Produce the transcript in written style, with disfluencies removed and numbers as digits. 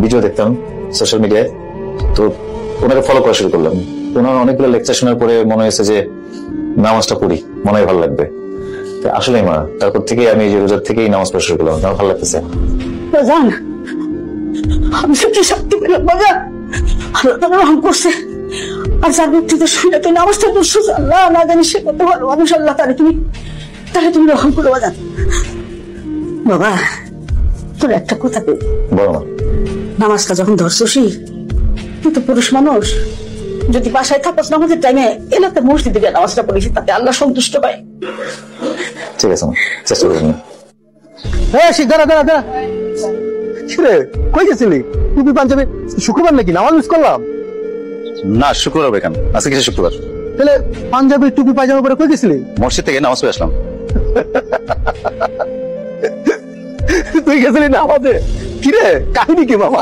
Video দেখতাম social মিডিয়ায়, তো ওনাকে ফলো করা শুরু করলাম। ওনার অনেকগুলো লেকচার শোনার পরে মনে হয়েছে যে নামাজটা পড়ি, মনে হয় ভালো লাগবে। আসলে মা, তারপর থেকে আমি যে রোজার থেকেই নামাজ পড়া শুরু করলাম, আমার ভালো লাগতেছে। বাজান, আমি সত্যি শক্তি পেলাম বাজান, আল্লাহ তাআলা রহম করছে। আর যার মুখ থেকে শুনে তুই নামাজটা পড়ছো, আল্লাহ না জানি সে কত ভালো মানুষ। আল্লাহ তাহলে তুমি রহম করো বাজান। বাবা, তোর একটা কথা কই, বড় মা, নামাজটা যখন ধরছসই, তুই তো পুরুষ মানুষ, যদি বাসায় থাকস নামাজের টাইমে এলাকাতে মসজিদে গিয়ে নামাজটা পড়িস, তাতে আল্লাহ সন্তুষ্ট পায়। ঠিক আছে মা, চেষ্টা করবো। দাঁড়া দাঁড়া দাঁড়া, কিরে কই গেছিলি? টুপি পাঞ্জাবি, শুক্রবার নাকি নামাজ মিস করলাম? না, শুক্রবার হবে কেন? আজকে কিসের শুক্রবার? তাহলে পাঞ্জাবি টুপি পায়জামা পরে কই গেছিলি? মসজিদ থেকে নামাজ পড়ে আসলাম। তুই গেছিলি নামাজে? কিরে কাহিনী কি বাবা?